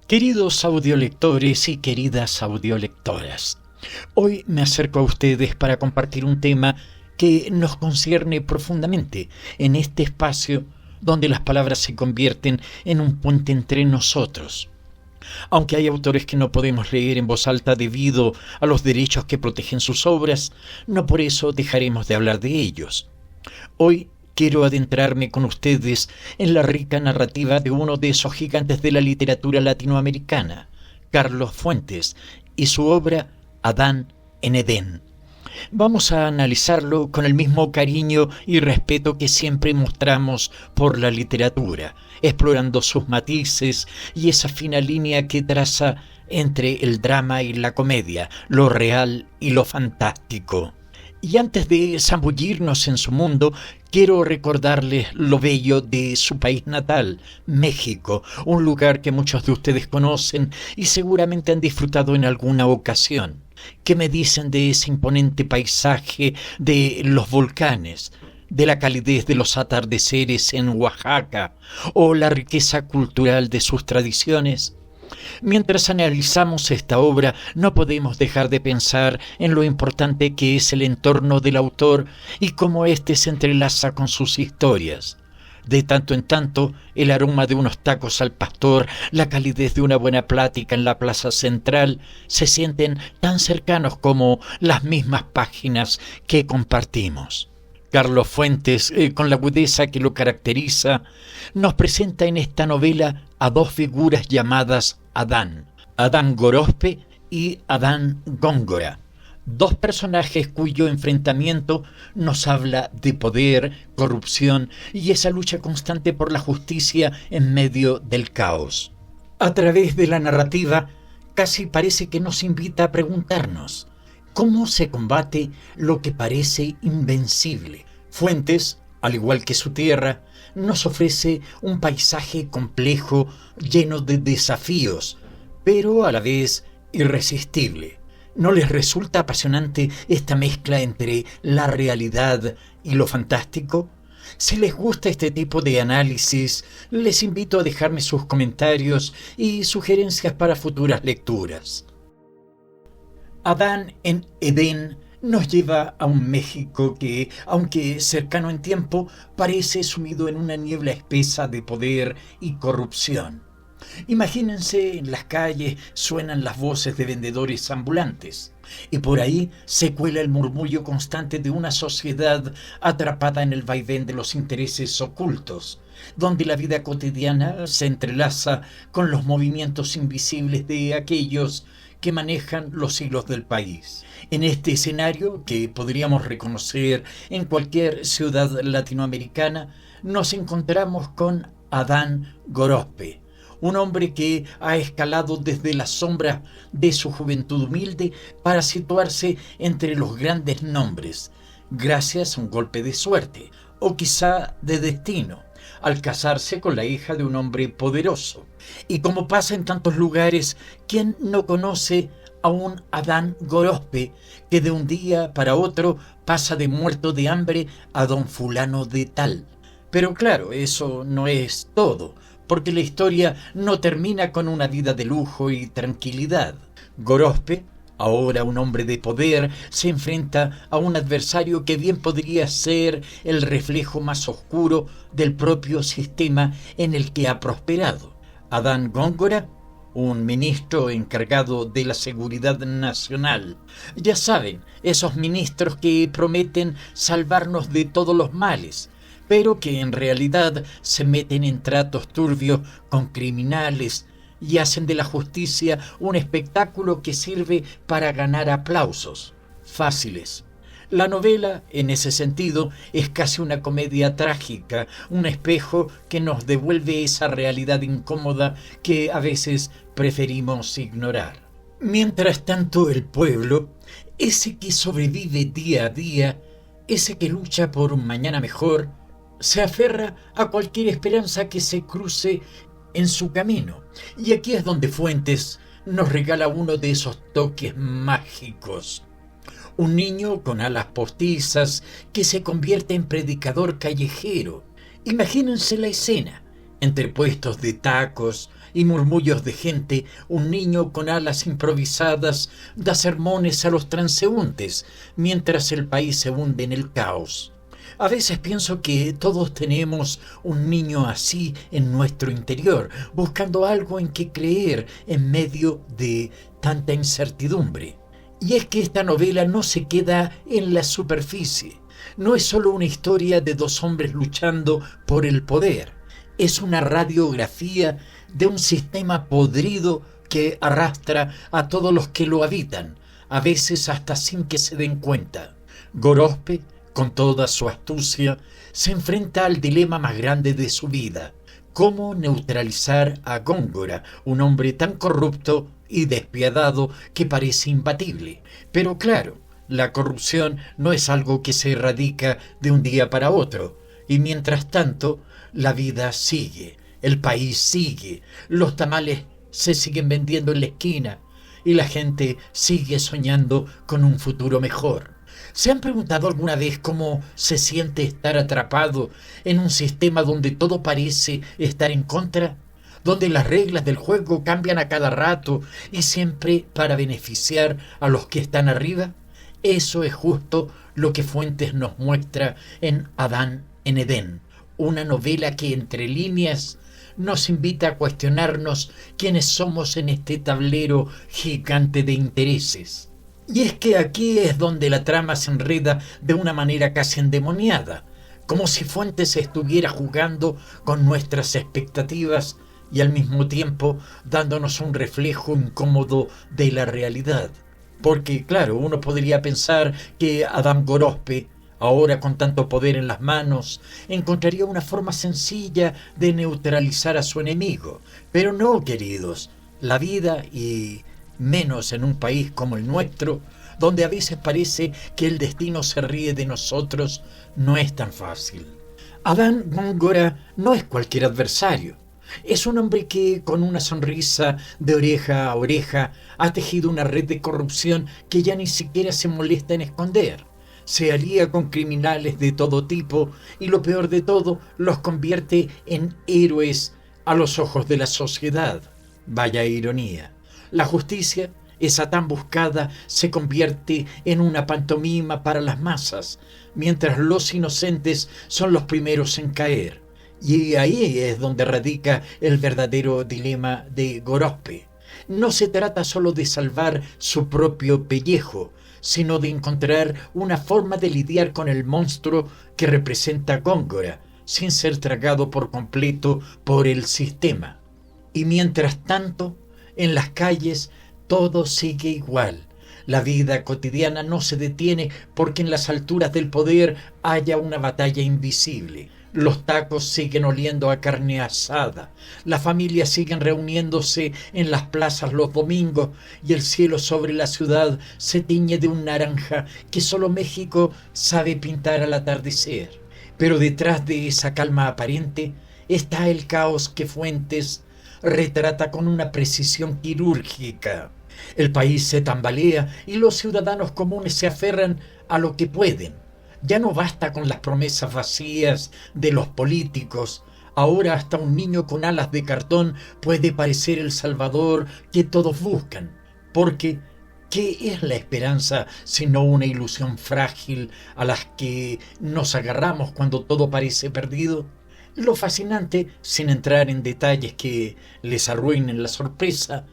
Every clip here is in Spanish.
Queridos audiolectores y queridas audiolectoras, hoy me acerco a ustedes para compartir un tema que nos concierne profundamente en este espacio donde las palabras se convierten en un puente entre nosotros. Aunque hay autores que no podemos leer en voz alta debido a los derechos que protegen sus obras, no por eso dejaremos de hablar de ellos. Hoy quiero adentrarme con ustedes en la rica narrativa de uno de esos gigantes de la literatura latinoamericana, Carlos Fuentes, y su obra Adán en Edén. Vamos a analizarlo con el mismo cariño y respeto que siempre mostramos por la literatura, explorando sus matices y esa fina línea que traza entre el drama y la comedia, lo real y lo fantástico. Y antes de zambullirnos en su mundo, quiero recordarles lo bello de su país natal, México, un lugar que muchos de ustedes conocen y seguramente han disfrutado en alguna ocasión. ¿Qué me dicen de ese imponente paisaje de los volcanes, de la calidez de los atardeceres en Oaxaca o la riqueza cultural de sus tradiciones? Mientras analizamos esta obra, no podemos dejar de pensar en lo importante que es el entorno del autor y cómo éste se entrelaza con sus historias. De tanto en tanto, el aroma de unos tacos al pastor, la calidez de una buena plática en la plaza central, se sienten tan cercanos como las mismas páginas que compartimos. Carlos Fuentes, con la agudeza que lo caracteriza, nos presenta en esta novela a dos figuras llamadas Adán Gorospe y Adán Góngora, dos personajes cuyo enfrentamiento nos habla de poder, corrupción y esa lucha constante por la justicia en medio del caos. A través de la narrativa, casi parece que nos invita a preguntarnos: ¿cómo se combate lo que parece invencible? Fuentes, al igual que su tierra, nos ofrece un paisaje complejo, lleno de desafíos, pero a la vez irresistible. ¿No les resulta apasionante esta mezcla entre la realidad y lo fantástico? Si les gusta este tipo de análisis, les invito a dejarme sus comentarios y sugerencias para futuras lecturas. Adán en Edén nos lleva a un México que, aunque cercano en tiempo, parece sumido en una niebla espesa de poder y corrupción. Imagínense, en las calles suenan las voces de vendedores ambulantes, y por ahí se cuela el murmullo constante de una sociedad atrapada en el vaivén de los intereses ocultos, donde la vida cotidiana se entrelaza con los movimientos invisibles de aquellos que manejan los hilos del país. En este escenario, que podríamos reconocer en cualquier ciudad latinoamericana, nos encontramos con Adán Gorospe, un hombre que ha escalado desde las sombras de su juventud humilde para situarse entre los grandes nombres, gracias a un golpe de suerte, o quizá de destino, al casarse con la hija de un hombre poderoso. Y como pasa en tantos lugares, ¿quién no conoce a un Adán Gorospe que de un día para otro pasa de muerto de hambre a don fulano de tal? Pero claro, eso no es todo, porque la historia no termina con una vida de lujo y tranquilidad. Gorospe, ahora un hombre de poder, se enfrenta a un adversario que bien podría ser el reflejo más oscuro del propio sistema en el que ha prosperado. Adán Góngora, un ministro encargado de la seguridad nacional. Ya saben, esos ministros que prometen salvarnos de todos los males, pero que en realidad se meten en tratos turbios con criminales y hacen de la justicia un espectáculo que sirve para ganar aplausos fáciles. La novela, en ese sentido, es casi una comedia trágica, un espejo que nos devuelve esa realidad incómoda que a veces preferimos ignorar. Mientras tanto, el pueblo, ese que sobrevive día a día, ese que lucha por un mañana mejor, se aferra a cualquier esperanza que se cruce en su camino. Y aquí es donde Fuentes nos regala uno de esos toques mágicos. Un niño con alas postizas que se convierte en predicador callejero. Imagínense la escena. Entre puestos de tacos y murmullos de gente, un niño con alas improvisadas da sermones a los transeúntes, mientras el país se hunde en el caos. A veces pienso que todos tenemos un niño así en nuestro interior, buscando algo en que creer en medio de tanta incertidumbre. Y es que esta novela no se queda en la superficie. No es solo una historia de dos hombres luchando por el poder. Es una radiografía de un sistema podrido que arrastra a todos los que lo habitan, a veces hasta sin que se den cuenta. Gorospe, con toda su astucia, se enfrenta al dilema más grande de su vida: cómo neutralizar a Góngora, un hombre tan corrupto y despiadado que parece imbatible. Pero claro, la corrupción no es algo que se erradica de un día para otro, y mientras tanto, la vida sigue, el país sigue, los tamales se siguen vendiendo en la esquina y la gente sigue soñando con un futuro mejor. ¿Se han preguntado alguna vez cómo se siente estar atrapado en un sistema donde todo parece estar en contra? Donde las reglas del juego cambian a cada rato y siempre para beneficiar a los que están arriba. Eso es justo lo que Fuentes nos muestra en Adán en Edén, una novela que entre líneas nos invita a cuestionarnos quiénes somos en este tablero gigante de intereses. Y es que aquí es donde la trama se enreda de una manera casi endemoniada, como si Fuentes estuviera jugando con nuestras expectativas y al mismo tiempo dándonos un reflejo incómodo de la realidad. Porque, claro, uno podría pensar que Adam Gorospe, ahora con tanto poder en las manos, encontraría una forma sencilla de neutralizar a su enemigo. Pero no, queridos, la vida, y menos en un país como el nuestro, donde a veces parece que el destino se ríe de nosotros, no es tan fácil. Adán Góngora no es cualquier adversario. Es un hombre que, con una sonrisa de oreja a oreja, ha tejido una red de corrupción que ya ni siquiera se molesta en esconder. Se alía con criminales de todo tipo y, lo peor de todo, los convierte en héroes a los ojos de la sociedad. Vaya ironía. La justicia, esa tan buscada, se convierte en una pantomima para las masas, mientras los inocentes son los primeros en caer. Y ahí es donde radica el verdadero dilema de Gorospe. No se trata solo de salvar su propio pellejo, sino de encontrar una forma de lidiar con el monstruo que representa Góngora, sin ser tragado por completo por el sistema. Y mientras tanto, en las calles todo sigue igual. La vida cotidiana no se detiene porque en las alturas del poder haya una batalla invisible. Los tacos siguen oliendo a carne asada, las familias siguen reuniéndose en las plazas los domingos y el cielo sobre la ciudad se tiñe de un naranja que solo México sabe pintar al atardecer. Pero detrás de esa calma aparente está el caos que Fuentes retrata con una precisión quirúrgica. El país se tambalea y los ciudadanos comunes se aferran a lo que pueden. Ya no basta con las promesas vacías de los políticos. Ahora hasta un niño con alas de cartón puede parecer el salvador que todos buscan. Porque, ¿qué es la esperanza sino una ilusión frágil a la que nos agarramos cuando todo parece perdido? Lo fascinante, sin entrar en detalles que les arruinen la sorpresa,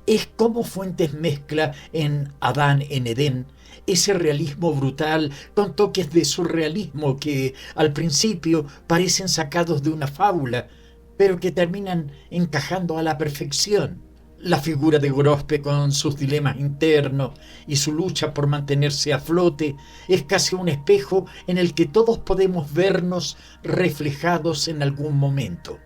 es cómo Fuentes mezcla en Adán en Edén ese realismo brutal con toques de surrealismo que al principio parecen sacados de una fábula, pero que terminan encajando a la perfección. La figura de Gorospe, con sus dilemas internos y su lucha por mantenerse a flote, es casi un espejo en el que todos podemos vernos reflejados en algún momento.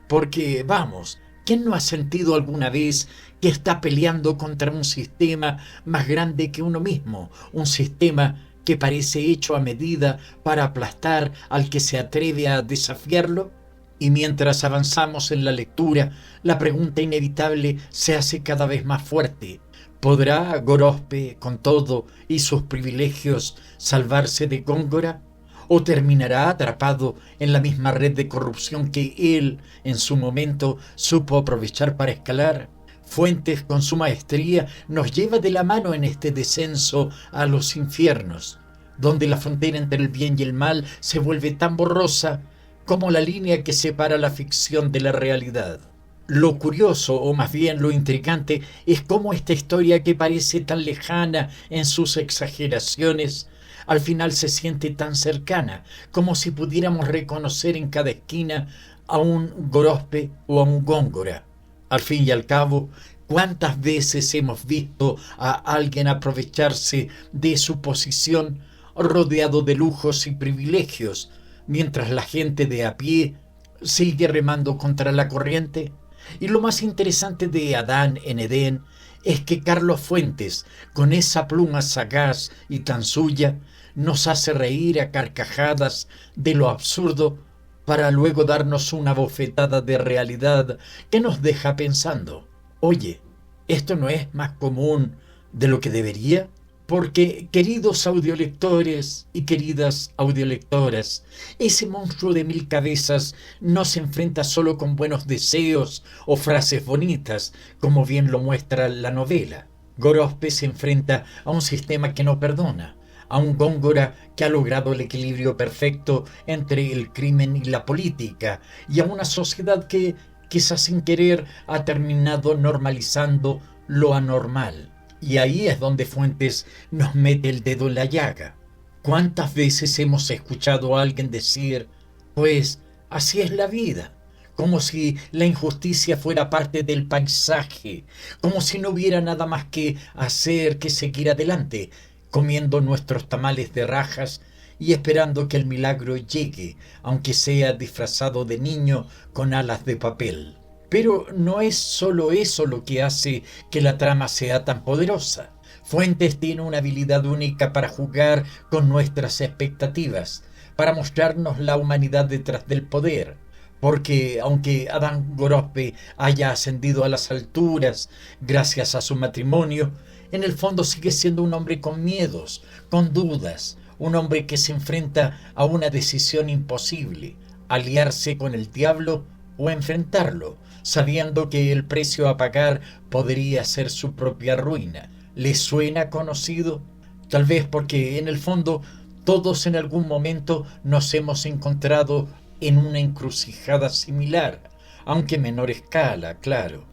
Porque, vamos, ¿quién no ha sentido alguna vez que está peleando contra un sistema más grande que uno mismo? Un sistema que parece hecho a medida para aplastar al que se atreve a desafiarlo. Y mientras avanzamos en la lectura, la pregunta inevitable se hace cada vez más fuerte. ¿Podrá Gorospe, con todo y sus privilegios, salvarse de Góngora? ¿O terminará atrapado en la misma red de corrupción que él, en su momento, supo aprovechar para escalar? Fuentes, con su maestría, nos lleva de la mano en este descenso a los infiernos, donde la frontera entre el bien y el mal se vuelve tan borrosa como la línea que separa la ficción de la realidad. Lo curioso, o más bien lo intrigante, es cómo esta historia, que parece tan lejana en sus exageraciones, al final se siente tan cercana, como si pudiéramos reconocer en cada esquina a un Gorospe o a un Góngora. Al fin y al cabo, ¿cuántas veces hemos visto a alguien aprovecharse de su posición rodeado de lujos y privilegios, mientras la gente de a pie sigue remando contra la corriente? Y lo más interesante de Adán en Edén es que Carlos Fuentes, con esa pluma sagaz y tan suya, nos hace reír a carcajadas de lo absurdo, para luego darnos una bofetada de realidad que nos deja pensando: oye, ¿esto no es más común de lo que debería? Porque, queridos audiolectores y queridas audiolectoras, ese monstruo de 1000 cabezas no se enfrenta solo con buenos deseos o frases bonitas, como bien lo muestra la novela. Gorospe se enfrenta a un sistema que no perdona, a un Góngora que ha logrado el equilibrio perfecto entre el crimen y la política, y a una sociedad que, quizás sin querer, ha terminado normalizando lo anormal. Y ahí es donde Fuentes nos mete el dedo en la llaga. ¿Cuántas veces hemos escuchado a alguien decir: pues así es la vida? Como si la injusticia fuera parte del paisaje, como si no hubiera nada más que hacer que seguir adelante, comiendo nuestros tamales de rajas y esperando que el milagro llegue, aunque sea disfrazado de niño con alas de papel. Pero no es solo eso lo que hace que la trama sea tan poderosa. Fuentes tiene una habilidad única para jugar con nuestras expectativas, para mostrarnos la humanidad detrás del poder. Porque aunque Adán Gorospe haya ascendido a las alturas gracias a su matrimonio, en el fondo sigue siendo un hombre con miedos, con dudas, un hombre que se enfrenta a una decisión imposible: aliarse con el diablo o enfrentarlo, sabiendo que el precio a pagar podría ser su propia ruina. ¿Le suena conocido? Tal vez porque en el fondo todos en algún momento nos hemos encontrado en una encrucijada similar, aunque en menor escala, claro.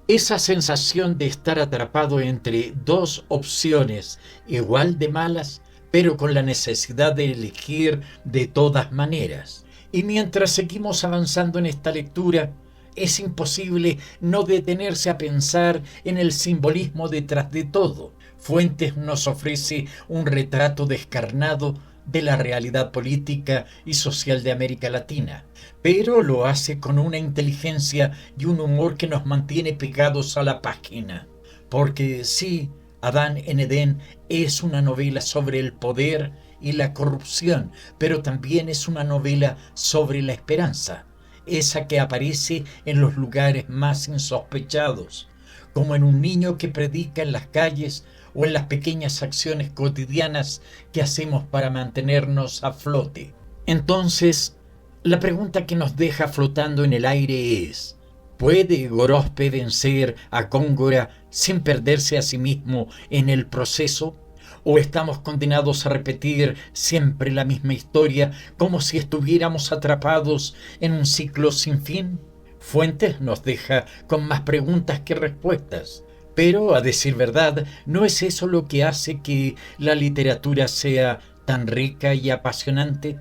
Esa sensación de estar atrapado entre dos opciones igual de malas, pero con la necesidad de elegir de todas maneras. Y mientras seguimos avanzando en esta lectura, es imposible no detenerse a pensar en el simbolismo detrás de todo. Fuentes nos ofrece un retrato descarnado de la realidad política y social de América Latina, pero lo hace con una inteligencia y un humor que nos mantiene pegados a la página. Porque sí, Adán en Edén es una novela sobre el poder y la corrupción, pero también es una novela sobre la esperanza, esa que aparece en los lugares más insospechados, como en un niño que predica en las calles o en las pequeñas acciones cotidianas que hacemos para mantenernos a flote. Entonces, la pregunta que nos deja flotando en el aire es: ¿puede Gorospe vencer a Góngora sin perderse a sí mismo en el proceso? ¿O estamos condenados a repetir siempre la misma historia, como si estuviéramos atrapados en un ciclo sin fin? Fuentes nos deja con más preguntas que respuestas. Pero, a decir verdad, ¿no es eso lo que hace que la literatura sea tan rica y apasionante?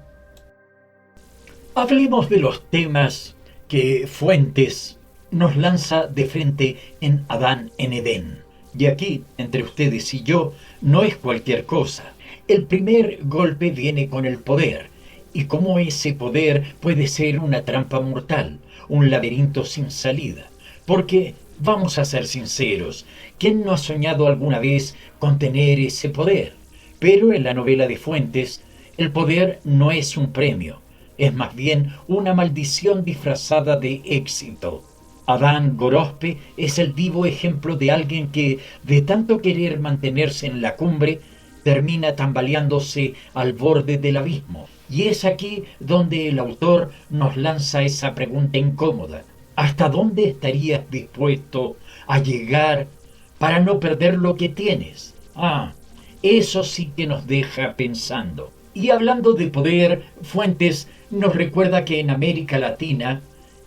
Hablemos de los temas que Fuentes nos lanza de frente en Adán en Edén. Y aquí, entre ustedes y yo, no es cualquier cosa. El primer golpe viene con el poder, y cómo ese poder puede ser una trampa mortal, un laberinto sin salida. Porque, vamos a ser sinceros, ¿quién no ha soñado alguna vez con tener ese poder? Pero en la novela de Fuentes, el poder no es un premio, es más bien una maldición disfrazada de éxito. Adán Gorospe es el vivo ejemplo de alguien que, de tanto querer mantenerse en la cumbre, termina tambaleándose al borde del abismo. Y es aquí donde el autor nos lanza esa pregunta incómoda. ¿Hasta dónde estarías dispuesto a llegar para no perder lo que tienes? Eso sí que nos deja pensando. Y hablando de poder, Fuentes nos recuerda que en América Latina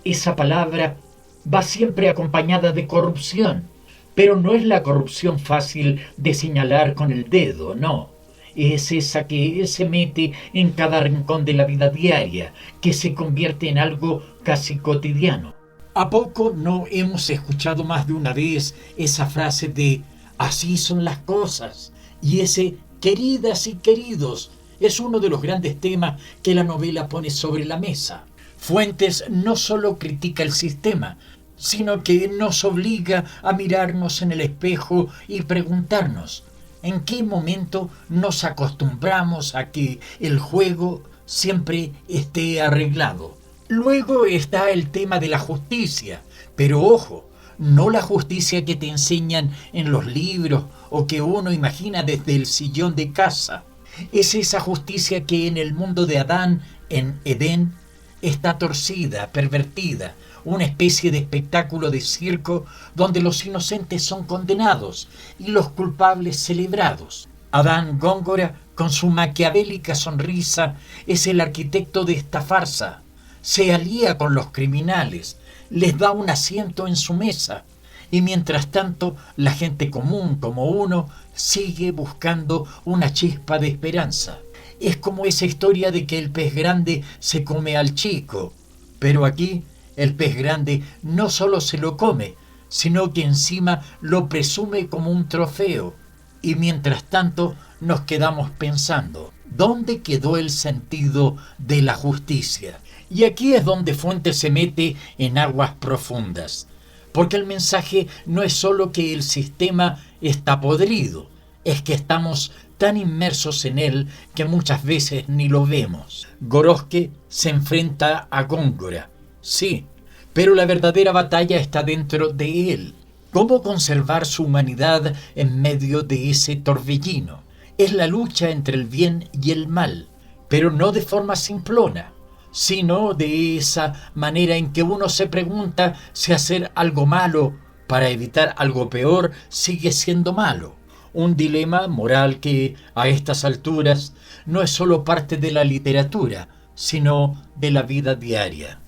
esa palabra va siempre acompañada de corrupción. Pero no es la corrupción fácil de señalar con el dedo, no. Es esa que se mete en cada rincón de la vida diaria, que se convierte en algo casi cotidiano. ¿A poco no hemos escuchado más de una vez esa frase de "así son las cosas"? Y ese "queridas y queridos" es uno de los grandes temas que la novela pone sobre la mesa. Fuentes no solo critica el sistema, sino que nos obliga a mirarnos en el espejo y preguntarnos ¿en qué momento nos acostumbramos a que el juego siempre esté arreglado? Luego está el tema de la justicia, pero ojo, no la justicia que te enseñan en los libros o que uno imagina desde el sillón de casa. Es esa justicia que en el mundo de Adán, en Edén, está torcida, pervertida, una especie de espectáculo de circo donde los inocentes son condenados y los culpables celebrados. Adán Góngora, con su maquiavélica sonrisa, es el arquitecto de esta farsa. Se alía con los criminales, les da un asiento en su mesa, y mientras tanto la gente común como uno sigue buscando una chispa de esperanza. Es como esa historia de que el pez grande se come al chico, pero aquí el pez grande no solo se lo come, sino que encima lo presume como un trofeo. Y mientras tanto nos quedamos pensando, ¿dónde quedó el sentido de la justicia? Y aquí es donde Fuentes se mete en aguas profundas, porque el mensaje no es solo que el sistema está podrido, es que estamos tan inmersos en él que muchas veces ni lo vemos. Gorosque se enfrenta a Góngora, sí, pero la verdadera batalla está dentro de él. ¿Cómo conservar su humanidad en medio de ese torbellino? Es la lucha entre el bien y el mal, pero no de forma simplona, sino de esa manera en que uno se pregunta si hacer algo malo para evitar algo peor sigue siendo malo. Un dilema moral que, a estas alturas, no es solo parte de la literatura, sino de la vida diaria.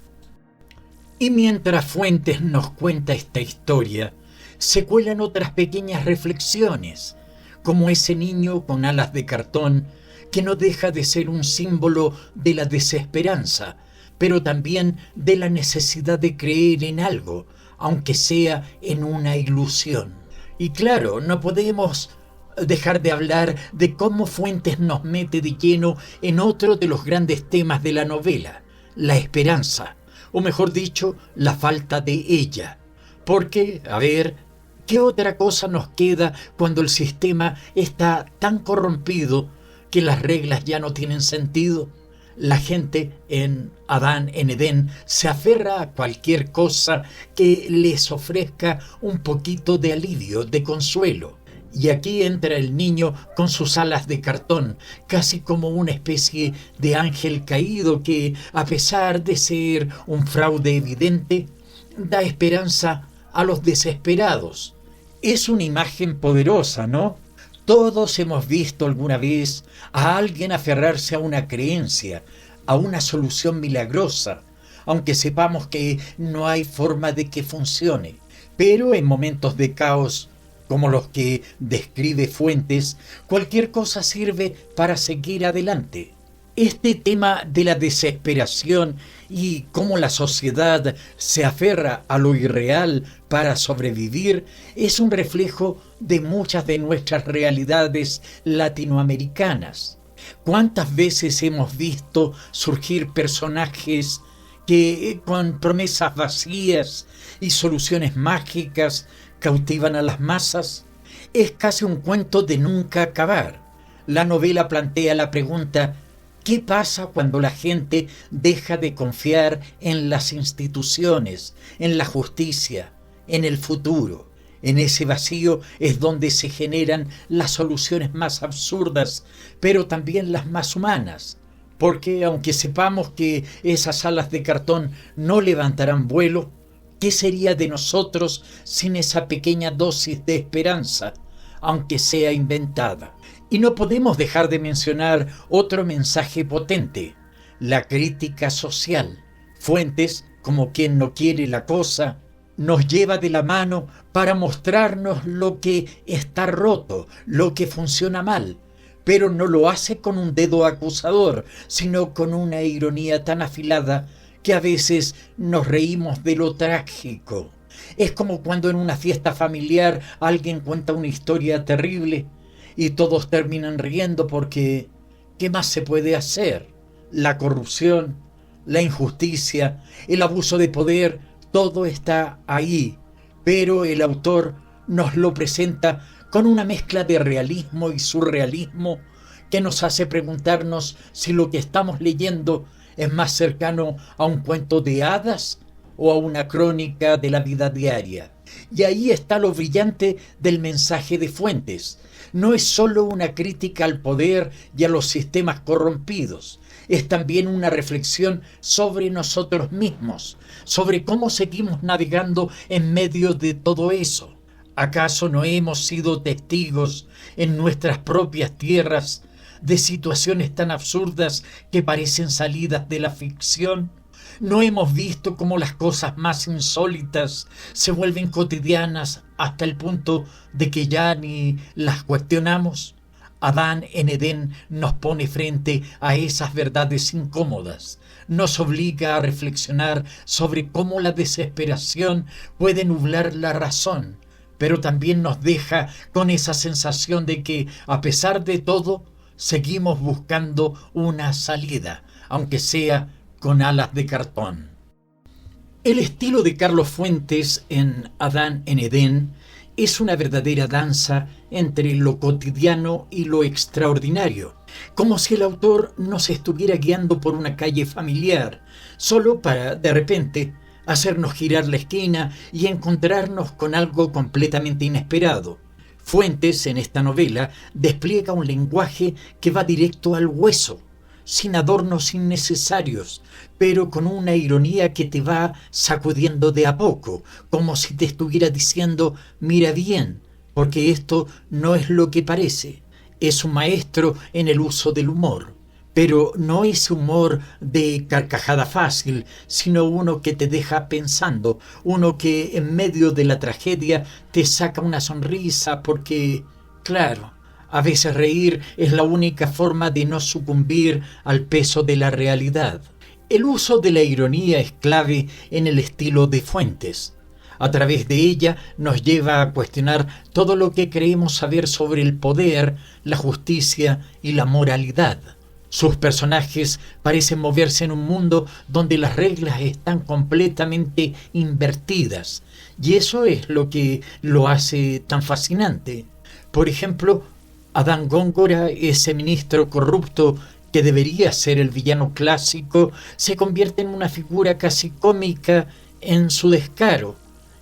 Y mientras Fuentes nos cuenta esta historia, se cuelan otras pequeñas reflexiones, como ese niño con alas de cartón que no deja de ser un símbolo de la desesperanza, pero también de la necesidad de creer en algo, aunque sea en una ilusión. Y claro, no podemos dejar de hablar de cómo Fuentes nos mete de lleno en otro de los grandes temas de la novela, la esperanza, o mejor dicho, la falta de ella. Porque, a ver, ¿qué otra cosa nos queda cuando el sistema está tan corrompido que las reglas ya no tienen sentido? La gente en Adán, en Edén, se aferra a cualquier cosa que les ofrezca un poquito de alivio, de consuelo. Y aquí entra el niño con sus alas de cartón, casi como una especie de ángel caído que, a pesar de ser un fraude evidente, da esperanza a los desesperados. Es una imagen poderosa, ¿no? Todos hemos visto alguna vez a alguien aferrarse a una creencia, a una solución milagrosa, aunque sepamos que no hay forma de que funcione. Pero en momentos de caos, como los que describe Fuentes, cualquier cosa sirve para seguir adelante. Este tema de la desesperación y cómo la sociedad se aferra a lo irreal para sobrevivir es un reflejo de muchas de nuestras realidades latinoamericanas. ¿Cuántas veces hemos visto surgir personajes que con promesas vacías y soluciones mágicas cautivan a las masas? Es casi un cuento de nunca acabar. La novela plantea la pregunta: ¿qué pasa cuando la gente deja de confiar en las instituciones, en la justicia, en el futuro? En ese vacío es donde se generan las soluciones más absurdas, pero también las más humanas. Porque aunque sepamos que esas alas de cartón no levantarán vuelo, ¿qué sería de nosotros sin esa pequeña dosis de esperanza, aunque sea inventada? Y no podemos dejar de mencionar otro mensaje potente: la crítica social. Fuentes, como quien no quiere la cosa, nos lleva de la mano para mostrarnos lo que está roto, lo que funciona mal, pero no lo hace con un dedo acusador, sino con una ironía tan afilada que a veces nos reímos de lo trágico. Es como cuando en una fiesta familiar alguien cuenta una historia terrible y todos terminan riendo porque ¿qué más se puede hacer? La corrupción, la injusticia, el abuso de poder, todo está ahí, pero el autor nos lo presenta con una mezcla de realismo y surrealismo que nos hace preguntarnos si lo que estamos leyendo es más cercano a un cuento de hadas o a una crónica de la vida diaria. Y ahí está lo brillante del mensaje de Fuentes. No es solo una crítica al poder y a los sistemas corrompidos, es también una reflexión sobre nosotros mismos, sobre cómo seguimos navegando en medio de todo eso. ¿Acaso no hemos sido testigos en nuestras propias tierras de situaciones tan absurdas que parecen salidas de la ficción? ¿No hemos visto cómo las cosas más insólitas se vuelven cotidianas hasta el punto de que ya ni las cuestionamos? Adán en Edén nos pone frente a esas verdades incómodas, nos obliga a reflexionar sobre cómo la desesperación puede nublar la razón, pero también nos deja con esa sensación de que, a pesar de todo, seguimos buscando una salida, aunque sea con alas de cartón. El estilo de Carlos Fuentes en Adán en Edén es una verdadera danza entre lo cotidiano y lo extraordinario, como si el autor nos estuviera guiando por una calle familiar, solo para, de repente, hacernos girar la esquina y encontrarnos con algo completamente inesperado. Fuentes, en esta novela, despliega un lenguaje que va directo al hueso, sin adornos innecesarios, pero con una ironía que te va sacudiendo de a poco, como si te estuviera diciendo: mira bien, porque esto no es lo que parece. Es un maestro en el uso del humor, pero no es humor de carcajada fácil, sino uno que te deja pensando, uno que en medio de la tragedia te saca una sonrisa porque, claro, a veces reír es la única forma de no sucumbir al peso de la realidad. El uso de la ironía es clave en el estilo de Fuentes. A través de ella nos lleva a cuestionar todo lo que creemos saber sobre el poder, la justicia y la moralidad. Sus personajes parecen moverse en un mundo donde las reglas están completamente invertidas, y eso es lo que lo hace tan fascinante. Por ejemplo, Adán Góngora, ese ministro corrupto que debería ser el villano clásico, se convierte en una figura casi cómica en su descaro,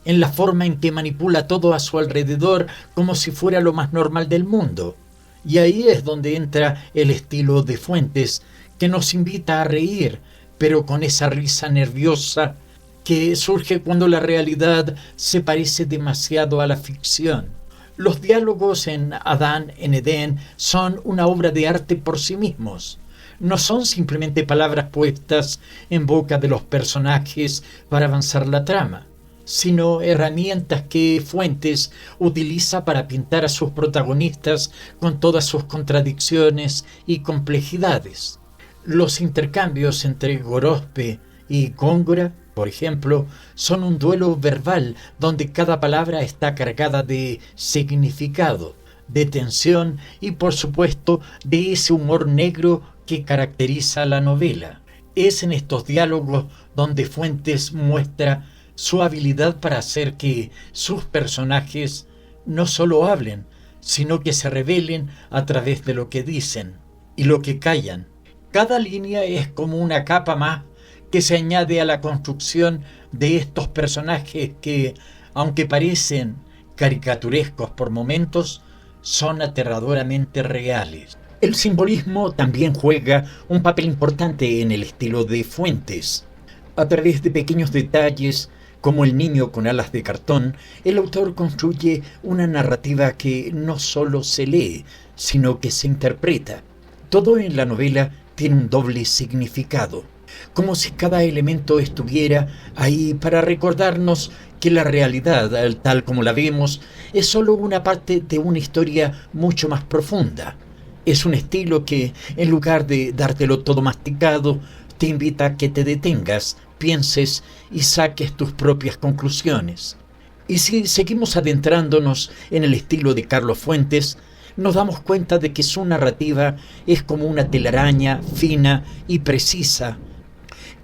en la forma en que manipula todo a su alrededor como si fuera lo más normal del mundo. Y ahí es donde entra el estilo de Fuentes, que nos invita a reír, pero con esa risa nerviosa que surge cuando la realidad se parece demasiado a la ficción. Los diálogos en Adán en Edén son una obra de arte por sí mismos. No son simplemente palabras puestas en boca de los personajes para avanzar la trama, sino herramientas que Fuentes utiliza para pintar a sus protagonistas con todas sus contradicciones y complejidades. Los intercambios entre Gorospe y Góngora, por ejemplo, son un duelo verbal donde cada palabra está cargada de significado, de tensión y, por supuesto, de ese humor negro que caracteriza la novela. Es en estos diálogos donde Fuentes muestra su habilidad para hacer que sus personajes no solo hablen, sino que se revelen a través de lo que dicen y lo que callan. Cada línea es como una capa más que se añade a la construcción de estos personajes que, aunque parecen caricaturescos por momentos, son aterradoramente reales. El simbolismo también juega un papel importante en el estilo de Fuentes. A través de pequeños detalles, como el niño con alas de cartón, el autor construye una narrativa que no solo se lee, sino que se interpreta. Todo en la novela tiene un doble significado, como si cada elemento estuviera ahí para recordarnos que la realidad, tal como la vemos, es solo una parte de una historia mucho más profunda. Es un estilo que, en lugar de dártelo todo masticado, te invita a que te detengas, pienses y saques tus propias conclusiones. Y si seguimos adentrándonos en el estilo de Carlos Fuentes, nos damos cuenta de que su narrativa es como una telaraña fina y precisa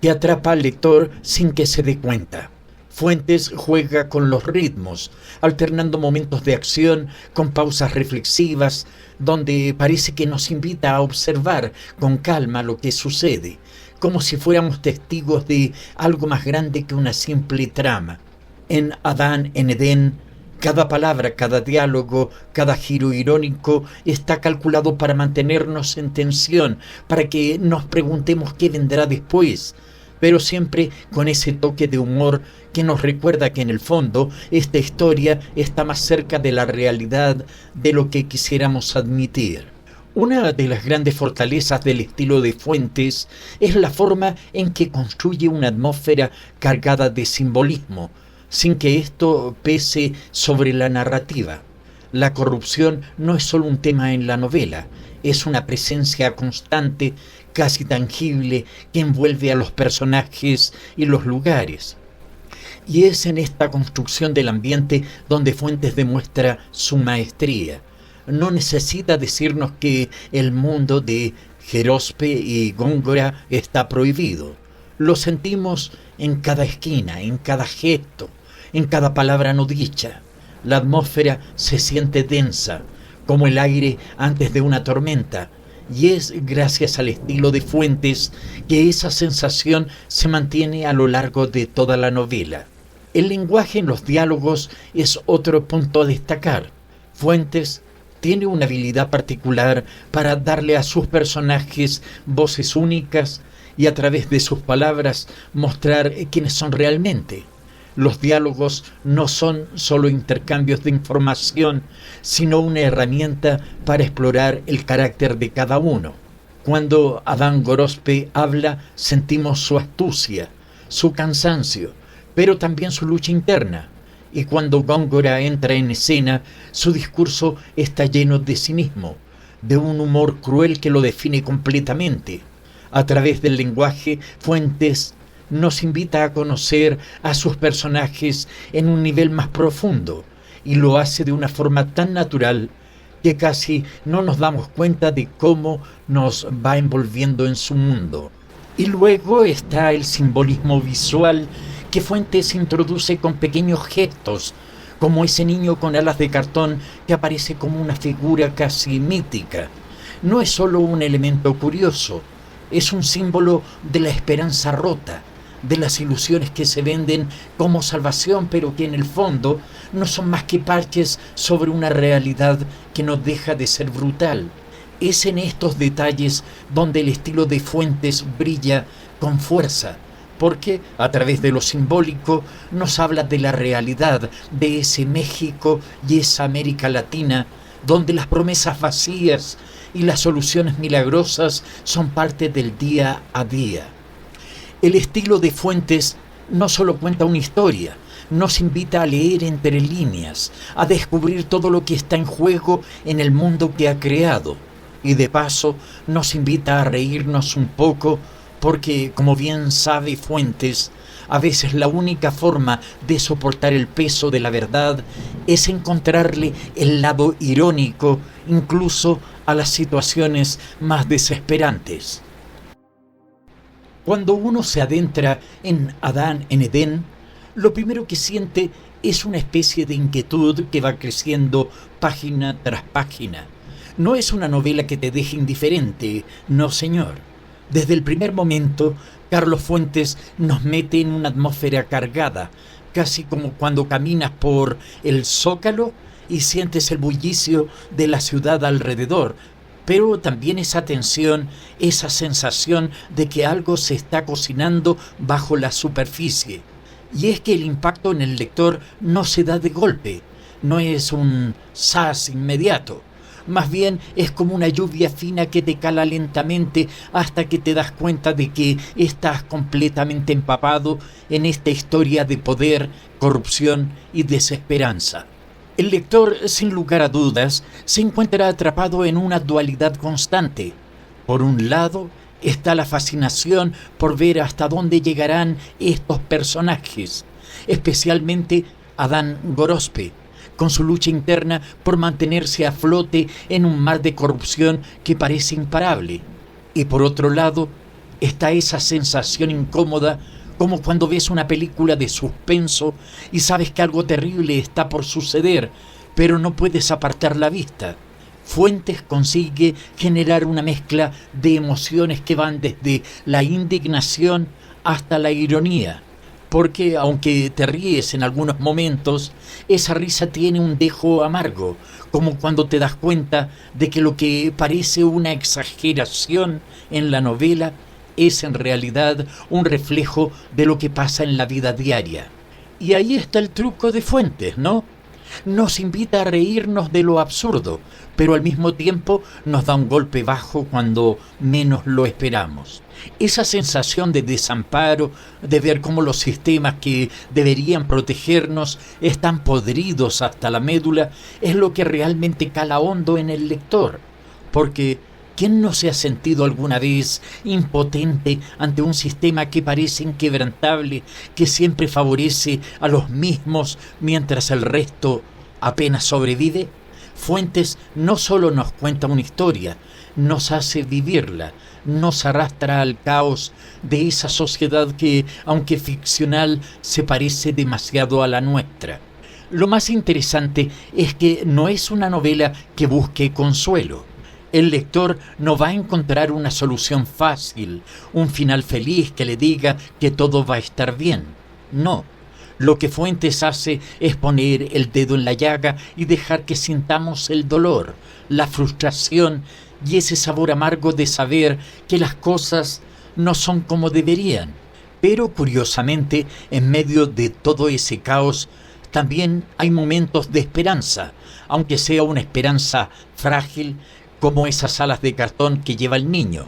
que atrapa al lector sin que se dé cuenta. Fuentes juega con los ritmos, alternando momentos de acción con pausas reflexivas, donde parece que nos invita a observar con calma lo que sucede, como si fuéramos testigos de algo más grande que una simple trama. En Adán en Edén, cada palabra, cada diálogo, cada giro irónico está calculado para mantenernos en tensión, para que nos preguntemos qué vendrá después, pero siempre con ese toque de humor que nos recuerda que en el fondo esta historia está más cerca de la realidad de lo que quisiéramos admitir. Una de las grandes fortalezas del estilo de Fuentes es la forma en que construye una atmósfera cargada de simbolismo, sin que esto pese sobre la narrativa. La corrupción no es solo un tema en la novela, es una presencia constante, casi tangible, que envuelve a los personajes y los lugares. Y es en esta construcción del ambiente donde Fuentes demuestra su maestría. No necesita decirnos que el mundo de Jeróspe y Góngora está prohibido. Lo sentimos en cada esquina, en cada gesto, en cada palabra no dicha. La atmósfera se siente densa, como el aire antes de una tormenta, y es gracias al estilo de Fuentes que esa sensación se mantiene a lo largo de toda la novela. El lenguaje en los diálogos es otro punto a destacar. Fuentes tiene una habilidad particular para darle a sus personajes voces únicas y a través de sus palabras mostrar quiénes son realmente. Los diálogos no son solo intercambios de información, sino una herramienta para explorar el carácter de cada uno. Cuando Adán Gorospe habla, sentimos su astucia, su cansancio, pero también su lucha interna. Y cuando Góngora entra en escena, su discurso está lleno de cinismo, de un humor cruel que lo define completamente. A través del lenguaje, Fuentes nos invita a conocer a sus personajes en un nivel más profundo, y lo hace de una forma tan natural que casi no nos damos cuenta de cómo nos va envolviendo en su mundo. Y luego está el simbolismo visual que Fuentes introduce con pequeños gestos, como ese niño con alas de cartón que aparece como una figura casi mítica. No es solo un elemento curioso, es un símbolo de la esperanza rota, de las ilusiones que se venden como salvación, pero que en el fondo no son más que parches sobre una realidad que no deja de ser brutal. Es en estos detalles donde el estilo de Fuentes brilla con fuerza, porque a través de lo simbólico nos habla de la realidad de ese México y esa América Latina, donde las promesas vacías y las soluciones milagrosas son parte del día a día. El estilo de Fuentes no solo cuenta una historia, nos invita a leer entre líneas, a descubrir todo lo que está en juego en el mundo que ha creado, y de paso nos invita a reírnos un poco, porque, como bien sabe Fuentes, a veces la única forma de soportar el peso de la verdad es encontrarle el lado irónico, incluso a las situaciones más desesperantes. Cuando uno se adentra en Adán en Edén, lo primero que siente es una especie de inquietud que va creciendo página tras página. No es una novela que te deje indiferente, no señor. Desde el primer momento, Carlos Fuentes nos mete en una atmósfera cargada, casi como cuando caminas por el Zócalo y sientes el bullicio de la ciudad alrededor, pero también esa tensión, esa sensación de que algo se está cocinando bajo la superficie. Y es que el impacto en el lector no se da de golpe, no es un zas inmediato. Más bien es como una lluvia fina que te cala lentamente hasta que te das cuenta de que estás completamente empapado en esta historia de poder, corrupción y desesperanza. El lector, sin lugar a dudas, se encuentra atrapado en una dualidad constante. Por un lado, está la fascinación por ver hasta dónde llegarán estos personajes, especialmente Adán Gorospe, con su lucha interna por mantenerse a flote en un mar de corrupción que parece imparable. Y por otro lado, está esa sensación incómoda como cuando ves una película de suspenso y sabes que algo terrible está por suceder, pero no puedes apartar la vista. Fuentes consigue generar una mezcla de emociones que van desde la indignación hasta la ironía, porque aunque te ríes en algunos momentos, esa risa tiene un dejo amargo, como cuando te das cuenta de que lo que parece una exageración en la novela es en realidad un reflejo de lo que pasa en la vida diaria. Y ahí está el truco de Fuentes, ¿no? Nos invita a reírnos de lo absurdo, pero al mismo tiempo nos da un golpe bajo cuando menos lo esperamos. Esa sensación de desamparo, de ver cómo los sistemas que deberían protegernos están podridos hasta la médula, es lo que realmente cala hondo en el lector. Porque ¿quién no se ha sentido alguna vez impotente ante un sistema que parece inquebrantable, que siempre favorece a los mismos mientras el resto apenas sobrevive? Fuentes no solo nos cuenta una historia, nos hace vivirla, nos arrastra al caos de esa sociedad que, aunque ficcional, se parece demasiado a la nuestra. Lo más interesante es que no es una novela que busque consuelo. El lector no va a encontrar una solución fácil, un final feliz que le diga que todo va a estar bien. No. Lo que Fuentes hace es poner el dedo en la llaga y dejar que sintamos el dolor, la frustración y ese sabor amargo de saber que las cosas no son como deberían. Pero curiosamente, en medio de todo ese caos, también hay momentos de esperanza, aunque sea una esperanza frágil, como esas alas de cartón que lleva el niño.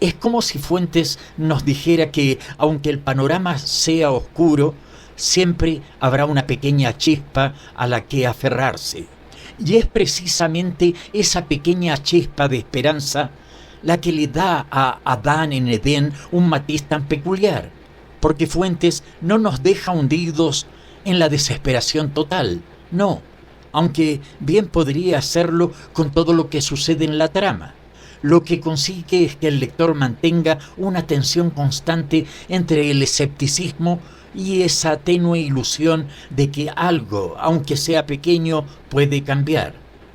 Es como si Fuentes nos dijera que, aunque el panorama sea oscuro, siempre habrá una pequeña chispa a la que aferrarse. Y es precisamente esa pequeña chispa de esperanza la que le da a Adán en Edén un matiz tan peculiar, porque Fuentes no nos deja hundidos en la desesperación total, no, aunque bien podría hacerlo con todo lo que sucede en la trama. Lo que consigue es que el lector mantenga una tensión constante entre el escepticismo y esa tenue ilusión de que algo, aunque sea pequeño, puede cambiar.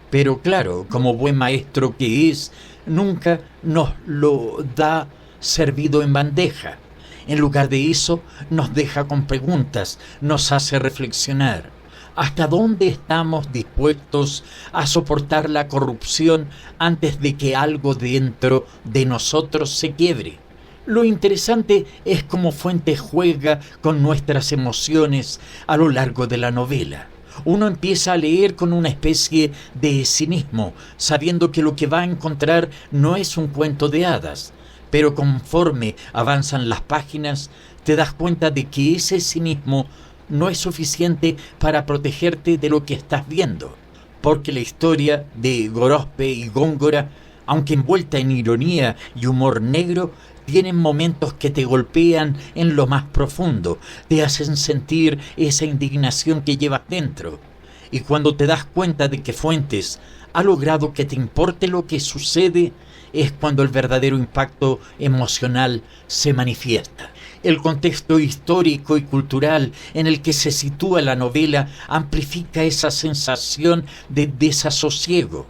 Pero claro, como buen maestro que es, nunca nos lo da servido en bandeja. En lugar de eso, nos deja con preguntas, nos hace reflexionar. ¿Hasta dónde estamos dispuestos a soportar la corrupción antes de que algo dentro de nosotros se quiebre? Lo interesante es cómo Fuentes juega con nuestras emociones a lo largo de la novela. Uno empieza a leer con una especie de cinismo, sabiendo que lo que va a encontrar no es un cuento de hadas, pero conforme avanzan las páginas, te das cuenta de que ese cinismo no es suficiente para protegerte de lo que estás viendo, porque la historia de Gorospe y Góngora, aunque envuelta en ironía y humor negro, tienen momentos que te golpean en lo más profundo, te hacen sentir esa indignación que llevas dentro. Y cuando te das cuenta de que Fuentes ha logrado que te importe lo que sucede, es cuando el verdadero impacto emocional se manifiesta. El contexto histórico y cultural en el que se sitúa la novela amplifica esa sensación de desasosiego.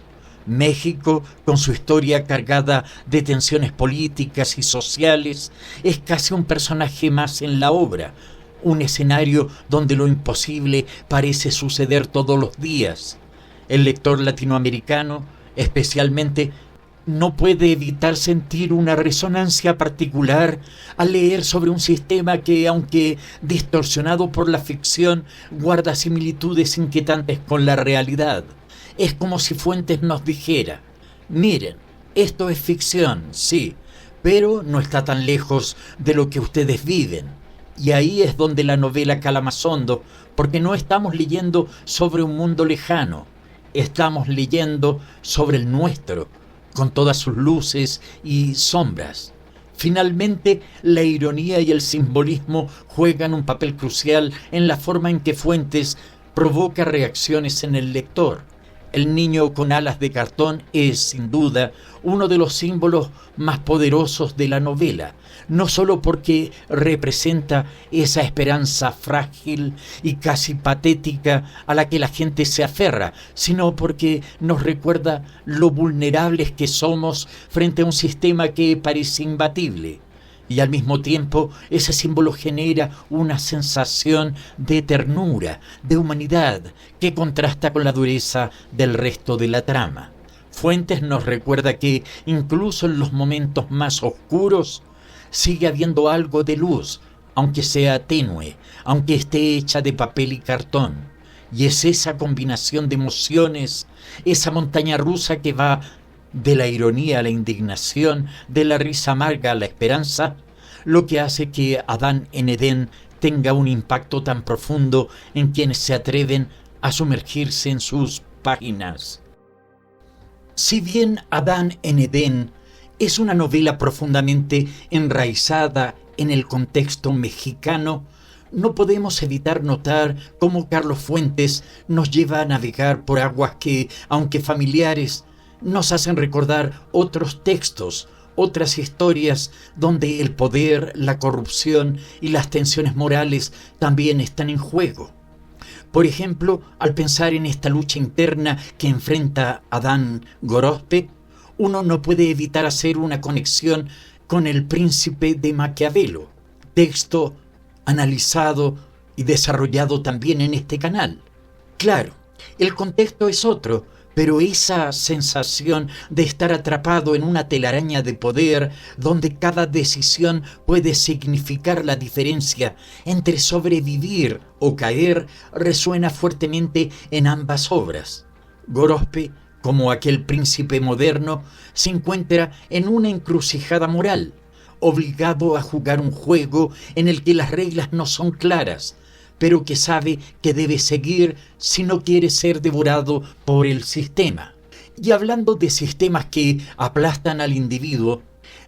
México, con su historia cargada de tensiones políticas y sociales, es casi un personaje más en la obra, un escenario donde lo imposible parece suceder todos los días. El lector latinoamericano, especialmente, no puede evitar sentir una resonancia particular al leer sobre un sistema que, aunque distorsionado por la ficción, guarda similitudes inquietantes con la realidad. Es como si Fuentes nos dijera: miren, esto es ficción, sí, pero no está tan lejos de lo que ustedes viven. Y ahí es donde la novela cala más hondo, porque no estamos leyendo sobre un mundo lejano, estamos leyendo sobre el nuestro, con todas sus luces y sombras. Finalmente, la ironía y el simbolismo juegan un papel crucial en la forma en que Fuentes provoca reacciones en el lector. El niño con alas de cartón es, sin duda, uno de los símbolos más poderosos de la novela, no solo porque representa esa esperanza frágil y casi patética a la que la gente se aferra, sino porque nos recuerda lo vulnerables que somos frente a un sistema que parece imbatible. Y al mismo tiempo ese símbolo genera una sensación de ternura, de humanidad, que contrasta con la dureza del resto de la trama. Fuentes nos recuerda que incluso en los momentos más oscuros sigue habiendo algo de luz, aunque sea tenue, aunque esté hecha de papel y cartón. Y es esa combinación de emociones, esa montaña rusa que va de la ironía a la indignación, de la risa amarga a la esperanza, lo que hace que Adán en Edén tenga un impacto tan profundo en quienes se atreven a sumergirse en sus páginas. Si bien Adán en Edén es una novela profundamente enraizada en el contexto mexicano, no podemos evitar notar cómo Carlos Fuentes nos lleva a navegar por aguas que, aunque familiares, nos hacen recordar otros textos, otras historias donde el poder, la corrupción y las tensiones morales también están en juego. Por ejemplo, al pensar en esta lucha interna que enfrenta Adán Gorospe, uno no puede evitar hacer una conexión con El Príncipe de Maquiavelo, texto analizado y desarrollado también en este canal. Claro, el contexto es otro, pero esa sensación de estar atrapado en una telaraña de poder donde cada decisión puede significar la diferencia entre sobrevivir o caer resuena fuertemente en ambas obras. Gorospe, como aquel príncipe moderno, se encuentra en una encrucijada moral, obligado a jugar un juego en el que las reglas no son claras, pero que sabe que debe seguir si no quiere ser devorado por el sistema. Y hablando de sistemas que aplastan al individuo,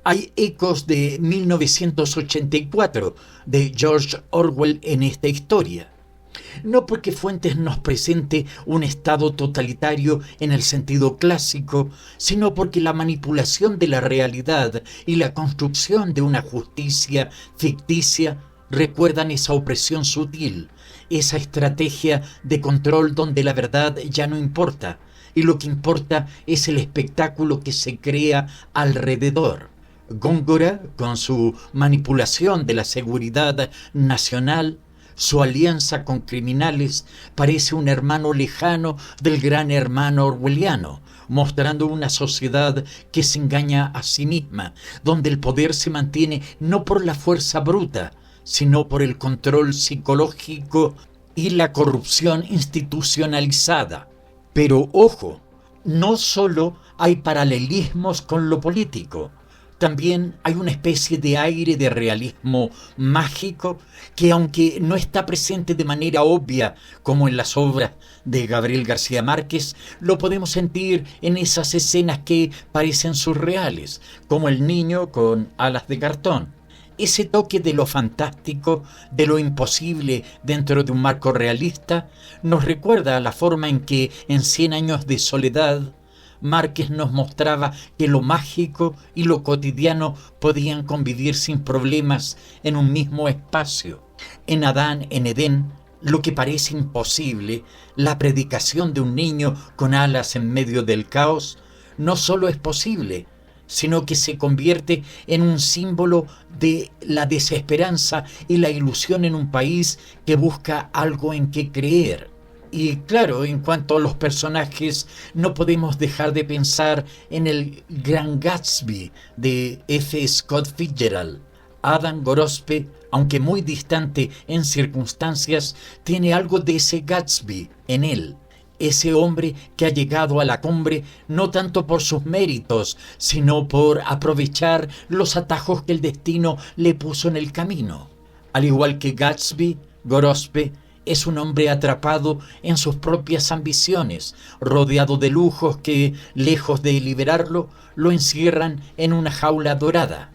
hay ecos de 1984 de George Orwell en esta historia. No porque Fuentes nos presente un estado totalitario en el sentido clásico, sino porque la manipulación de la realidad y la construcción de una justicia ficticia recuerdan esa opresión sutil, esa estrategia de control donde la verdad ya no importa, y lo que importa es el espectáculo que se crea alrededor. Góngora, con su manipulación de la seguridad nacional, su alianza con criminales, parece un hermano lejano del gran hermano orwelliano, mostrando una sociedad que se engaña a sí misma, donde el poder se mantiene no por la fuerza bruta, sino por el control psicológico y la corrupción institucionalizada. Pero ojo, no solo hay paralelismos con lo político, también hay una especie de aire de realismo mágico que, aunque no está presente de manera obvia como en las obras de Gabriel García Márquez, lo podemos sentir en esas escenas que parecen surreales, como el niño con alas de cartón. Ese toque de lo fantástico, de lo imposible dentro de un marco realista, nos recuerda a la forma en que en 100 años de soledad Márquez nos mostraba que lo mágico y lo cotidiano podían convivir sin problemas en un mismo espacio. En Adán en Edén, lo que parece imposible, la predicación de un niño con alas en medio del caos, no solo es posible, sino que se convierte en un símbolo de la desesperanza y la ilusión en un país que busca algo en que creer. Y claro, en cuanto a los personajes, no podemos dejar de pensar en el Gran Gatsby de F. Scott Fitzgerald. Adam Gorospe, aunque muy distante en circunstancias, tiene algo de ese Gatsby en él. Ese hombre que ha llegado a la cumbre no tanto por sus méritos, sino por aprovechar los atajos que el destino le puso en el camino. Al igual que Gatsby, Gorospe es un hombre atrapado en sus propias ambiciones, rodeado de lujos que, lejos de liberarlo, lo encierran en una jaula dorada.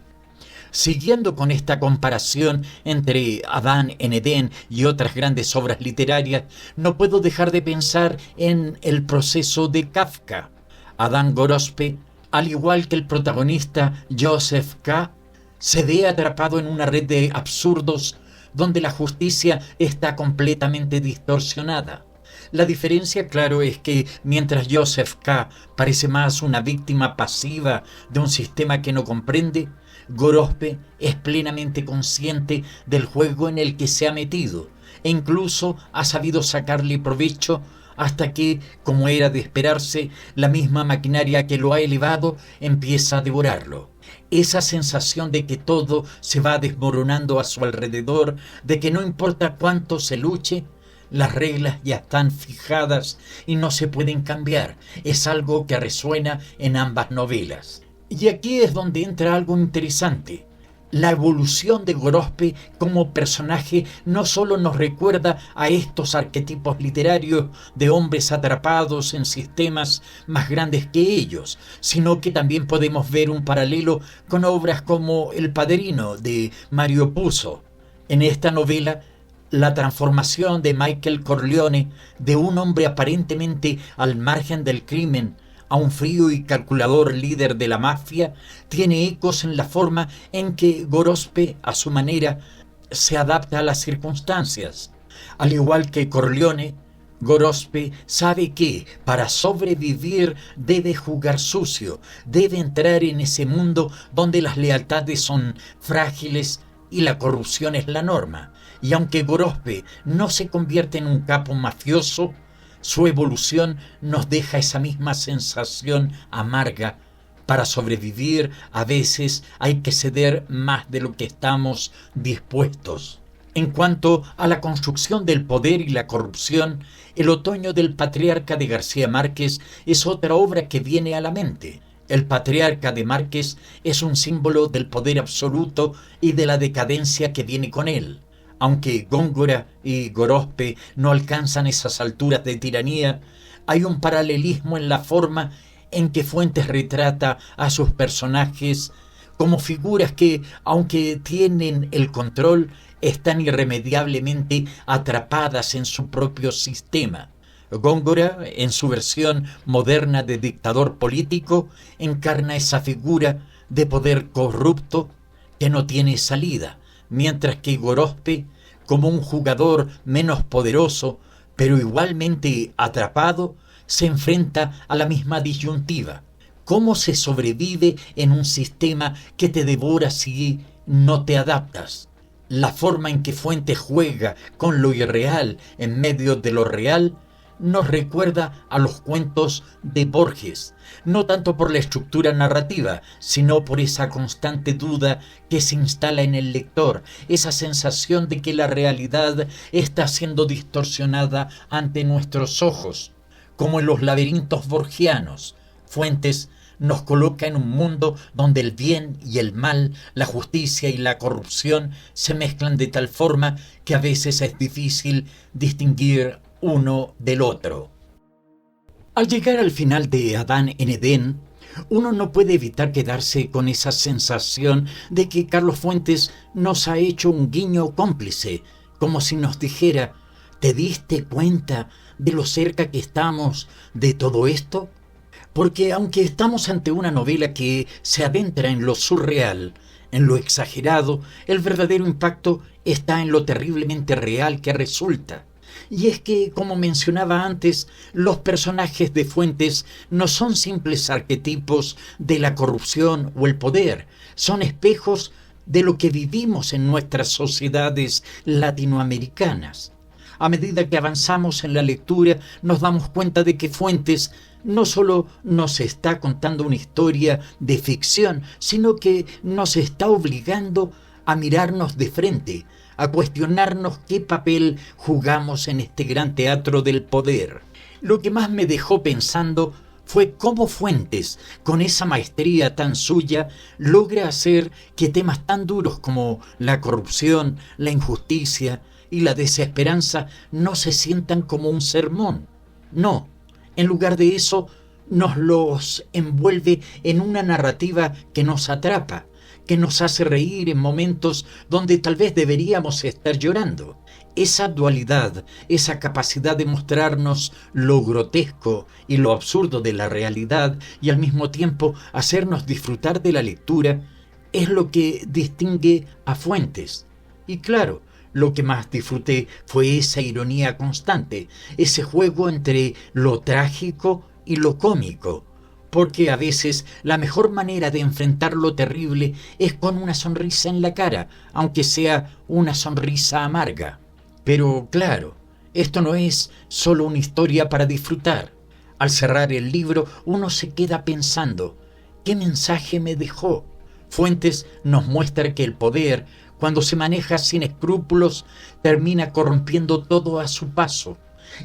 Siguiendo con esta comparación entre Adán en Edén y otras grandes obras literarias, no puedo dejar de pensar en el proceso de Kafka. Adán Gorospe, al igual que el protagonista Joseph K., se ve atrapado en una red de absurdos donde la justicia está completamente distorsionada. La diferencia, claro, es que mientras Joseph K. parece más una víctima pasiva de un sistema que no comprende, Gorospe es plenamente consciente del juego en el que se ha metido e incluso ha sabido sacarle provecho hasta que, como era de esperarse, la misma maquinaria que lo ha elevado empieza a devorarlo. Esa sensación de que todo se va desmoronando a su alrededor, de que no importa cuánto se luche, las reglas ya están fijadas y no se pueden cambiar, es algo que resuena en ambas novelas. Y aquí es donde entra algo interesante. La evolución de Gorospe como personaje no solo nos recuerda a estos arquetipos literarios de hombres atrapados en sistemas más grandes que ellos, sino que también podemos ver un paralelo con obras como El Padrino de Mario Puzo. En esta novela, la transformación de Michael Corleone de un hombre aparentemente al margen del crimen a un frío y calculador líder de la mafia, tiene ecos en la forma en que Gorospe, a su manera, se adapta a las circunstancias. Al igual que Corleone, Gorospe sabe que para sobrevivir debe jugar sucio, debe entrar en ese mundo donde las lealtades son frágiles y la corrupción es la norma. Y aunque Gorospe no se convierte en un capo mafioso, su evolución nos deja esa misma sensación amarga. Para sobrevivir, a veces hay que ceder más de lo que estamos dispuestos. En cuanto a la construcción del poder y la corrupción, El otoño del patriarca de García Márquez es otra obra que viene a la mente. El patriarca de Márquez es un símbolo del poder absoluto y de la decadencia que viene con él. Aunque Góngora y Gorospe no alcanzan esas alturas de tiranía, hay un paralelismo en la forma en que Fuentes retrata a sus personajes como figuras que, aunque tienen el control, están irremediablemente atrapadas en su propio sistema. Góngora, en su versión moderna de dictador político, encarna esa figura de poder corrupto que no tiene salida, mientras que Gorospe, como un jugador menos poderoso, pero igualmente atrapado, se enfrenta a la misma disyuntiva. ¿Cómo se sobrevive en un sistema que te devora si no te adaptas? La forma en que Fuentes juega con lo irreal en medio de lo real nos recuerda a los cuentos de Borges, no tanto por la estructura narrativa, sino por esa constante duda que se instala en el lector, esa sensación de que la realidad está siendo distorsionada ante nuestros ojos. Como en los laberintos borgianos, Fuentes nos coloca en un mundo donde el bien y el mal, la justicia y la corrupción se mezclan de tal forma que a veces es difícil distinguir uno del otro. Al llegar al final de Adán en Edén, uno no puede evitar quedarse con esa sensación de que Carlos Fuentes nos ha hecho un guiño cómplice, como si nos dijera: ¿te diste cuenta de lo cerca que estamos de todo esto? Porque aunque estamos ante una novela que se adentra en lo surreal, en lo exagerado, el verdadero impacto está en lo terriblemente real que resulta. Y es que, como mencionaba antes, los personajes de Fuentes no son simples arquetipos de la corrupción o el poder, son espejos de lo que vivimos en nuestras sociedades latinoamericanas. A medida que avanzamos en la lectura, nos damos cuenta de que Fuentes no solo nos está contando una historia de ficción, sino que nos está obligando a mirarnos de frente, a cuestionarnos qué papel jugamos en este gran teatro del poder. Lo que más me dejó pensando fue cómo Fuentes, con esa maestría tan suya, logra hacer que temas tan duros como la corrupción, la injusticia y la desesperanza no se sientan como un sermón. No, en lugar de eso, nos los envuelve en una narrativa que nos atrapa, que nos hace reír en momentos donde tal vez deberíamos estar llorando. Esa dualidad, esa capacidad de mostrarnos lo grotesco y lo absurdo de la realidad y al mismo tiempo hacernos disfrutar de la lectura, es lo que distingue a Fuentes. Y claro, lo que más disfruté fue esa ironía constante, ese juego entre lo trágico y lo cómico, porque a veces la mejor manera de enfrentar lo terrible es con una sonrisa en la cara, aunque sea una sonrisa amarga. Pero claro, esto no es solo una historia para disfrutar. Al cerrar el libro, uno se queda pensando, ¿qué mensaje me dejó? Fuentes nos muestra que el poder, cuando se maneja sin escrúpulos, termina corrompiendo todo a su paso,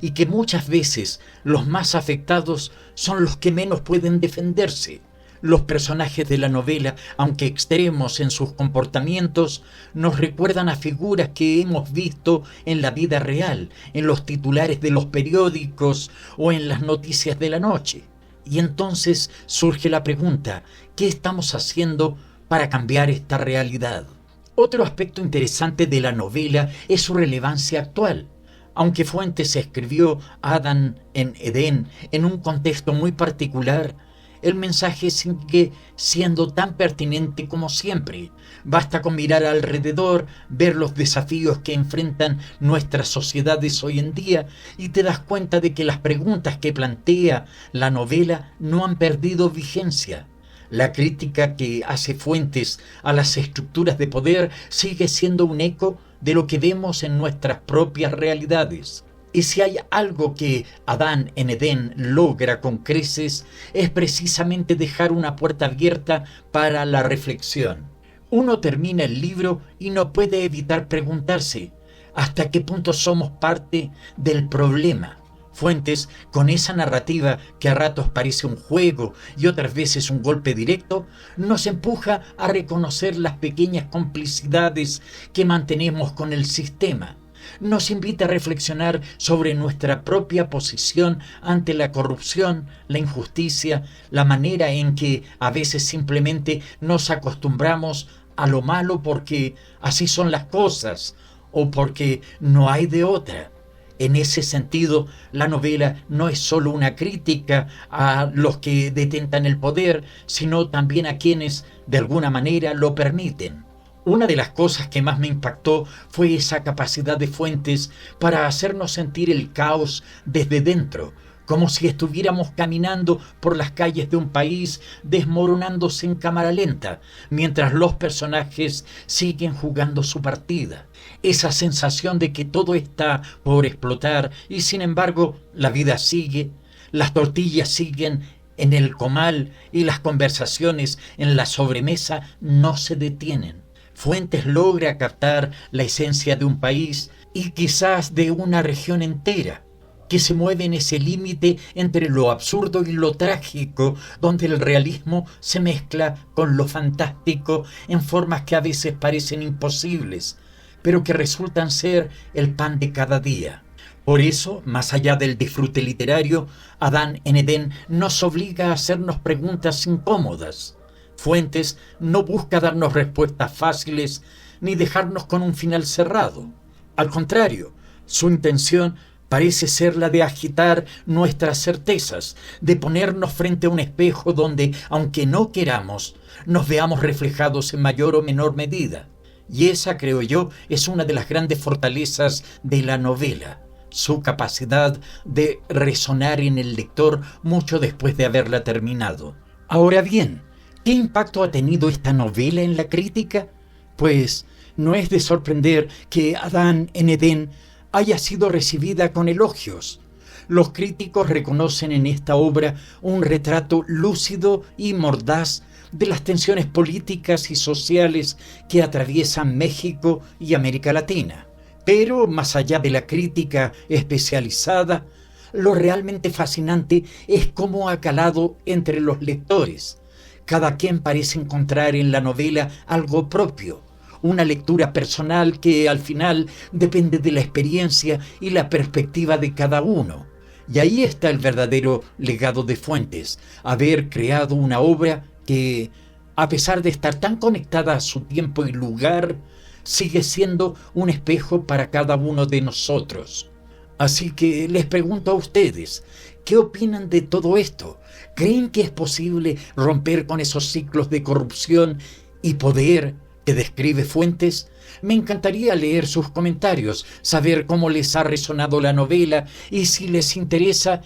y que muchas veces los más afectados son los que menos pueden defenderse. Los personajes de la novela, aunque extremos en sus comportamientos, nos recuerdan a figuras que hemos visto en la vida real, en los titulares de los periódicos o en las noticias de la noche. Y entonces surge la pregunta, ¿qué estamos haciendo para cambiar esta realidad? Otro aspecto interesante de la novela es su relevancia actual. Aunque Fuentes escribió Adán en Edén en un contexto muy particular, el mensaje sigue siendo tan pertinente como siempre. Basta con mirar alrededor, ver los desafíos que enfrentan nuestras sociedades hoy en día y te das cuenta de que las preguntas que plantea la novela no han perdido vigencia. La crítica que hace Fuentes a las estructuras de poder sigue siendo un eco de lo que vemos en nuestras propias realidades. Y si hay algo que Adán en Edén logra con creces, es precisamente dejar una puerta abierta para la reflexión. Uno termina el libro y no puede evitar preguntarse, ¿hasta qué punto somos parte del problema? Fuentes, con esa narrativa que a ratos parece un juego y otras veces un golpe directo, nos empuja a reconocer las pequeñas complicidades que mantenemos con el sistema. Nos invita a reflexionar sobre nuestra propia posición ante la corrupción, la injusticia, la manera en que a veces simplemente nos acostumbramos a lo malo porque así son las cosas o porque no hay de otra. En ese sentido, la novela no es solo una crítica a los que detentan el poder, sino también a quienes de alguna manera lo permiten. Una de las cosas que más me impactó fue esa capacidad de Fuentes para hacernos sentir el caos desde dentro, como si estuviéramos caminando por las calles de un país desmoronándose en cámara lenta, mientras los personajes siguen jugando su partida. Esa sensación de que todo está por explotar y sin embargo la vida sigue, las tortillas siguen en el comal y las conversaciones en la sobremesa no se detienen. Fuentes logra captar la esencia de un país y quizás de una región entera, que se mueve en ese límite entre lo absurdo y lo trágico, donde el realismo se mezcla con lo fantástico en formas que a veces parecen imposibles, pero que resultan ser el pan de cada día. Por eso, más allá del disfrute literario, Adán en Edén nos obliga a hacernos preguntas incómodas. Fuentes no busca darnos respuestas fáciles ni dejarnos con un final cerrado. Al contrario, su intención parece ser la de agitar nuestras certezas, de ponernos frente a un espejo donde, aunque no queramos, nos veamos reflejados en mayor o menor medida. Y esa, creo yo, es una de las grandes fortalezas de la novela, su capacidad de resonar en el lector mucho después de haberla terminado. Ahora bien, ¿qué impacto ha tenido esta novela en la crítica? Pues no es de sorprender que Adán en Edén haya sido recibida con elogios. Los críticos reconocen en esta obra un retrato lúcido y mordaz de las tensiones políticas y sociales que atraviesan México y América Latina. Pero más allá de la crítica especializada, lo realmente fascinante es cómo ha calado entre los lectores. Cada quien parece encontrar en la novela algo propio, una lectura personal que al final depende de la experiencia y la perspectiva de cada uno. Y ahí está el verdadero legado de Fuentes, haber creado una obra que, a pesar de estar tan conectada a su tiempo y lugar, sigue siendo un espejo para cada uno de nosotros. Así que les pregunto a ustedes, ¿qué opinan de todo esto? ¿Creen que es posible romper con esos ciclos de corrupción y poder que describe Fuentes? Me encantaría leer sus comentarios, saber cómo les ha resonado la novela y si les interesa,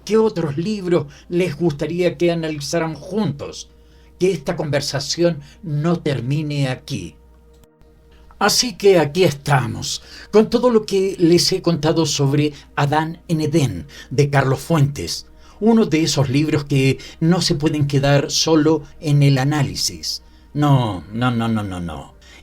qué otros libros les gustaría que analizaran juntos. Que esta conversación no termine aquí. Así que aquí estamos, con todo lo que les he contado sobre Adán en Edén, de Carlos Fuentes, uno de esos libros que no se pueden quedar solo en el análisis. No.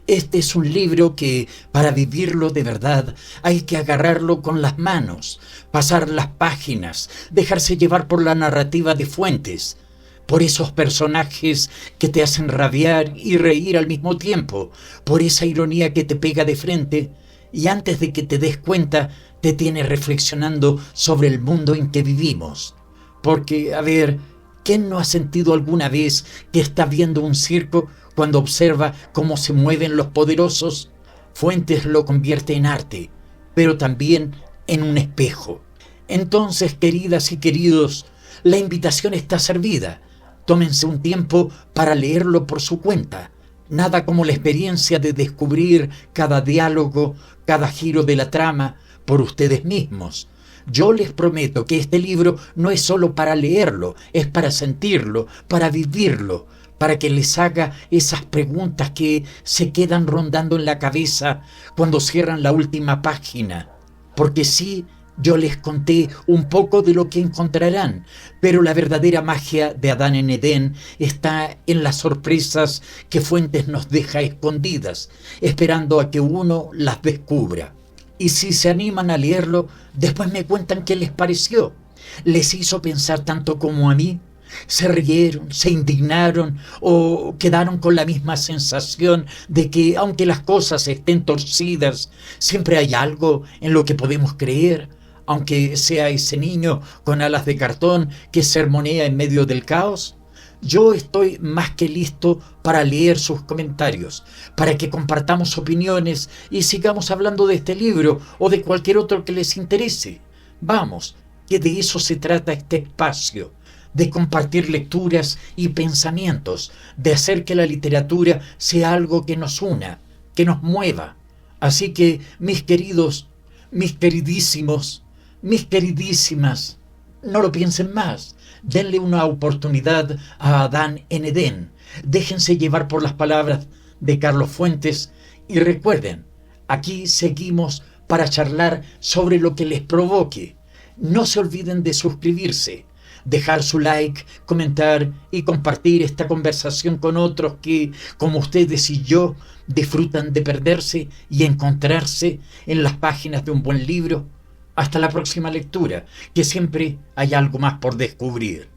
Este es un libro que, para vivirlo de verdad, hay que agarrarlo con las manos, pasar las páginas, dejarse llevar por la narrativa de Fuentes, por esos personajes que te hacen rabiar y reír al mismo tiempo, por esa ironía que te pega de frente y antes de que te des cuenta te tiene reflexionando sobre el mundo en que vivimos. Porque, a ver, ¿quién no ha sentido alguna vez que está viendo un circo cuando observa cómo se mueven los poderosos? Fuentes lo convierte en arte, pero también en un espejo. Entonces, queridas y queridos, la invitación está servida. Tómense un tiempo para leerlo por su cuenta. Nada como la experiencia de descubrir cada diálogo, cada giro de la trama por ustedes mismos. Yo les prometo que este libro no es solo para leerlo, es para sentirlo, para vivirlo, para que les haga esas preguntas que se quedan rondando en la cabeza cuando cierran la última página. Porque sí, yo les conté un poco de lo que encontrarán, pero la verdadera magia de Adán en Edén está en las sorpresas que Fuentes nos deja escondidas, esperando a que uno las descubra. Y si se animan a leerlo, después me cuentan qué les pareció. ¿Les hizo pensar tanto como a mí? ¿Se rieron, se indignaron o quedaron con la misma sensación de que, aunque las cosas estén torcidas, siempre hay algo en lo que podemos creer? Aunque sea ese niño con alas de cartón que sermonea en medio del caos. Yo estoy más que listo para leer sus comentarios, para que compartamos opiniones y sigamos hablando de este libro o de cualquier otro que les interese. Vamos, que de eso se trata este espacio, de compartir lecturas y pensamientos, de hacer que la literatura sea algo que nos una, que nos mueva. Así que, mis queridos, mis queridísimos, mis queridísimas, no lo piensen más. Denle una oportunidad a Adán en Edén. Déjense llevar por las palabras de Carlos Fuentes y recuerden, aquí seguimos para charlar sobre lo que les provoque. No se olviden de suscribirse, dejar su like, comentar y compartir esta conversación con otros que, como ustedes y yo, disfrutan de perderse y encontrarse en las páginas de un buen libro. Hasta la próxima lectura, que siempre hay algo más por descubrir.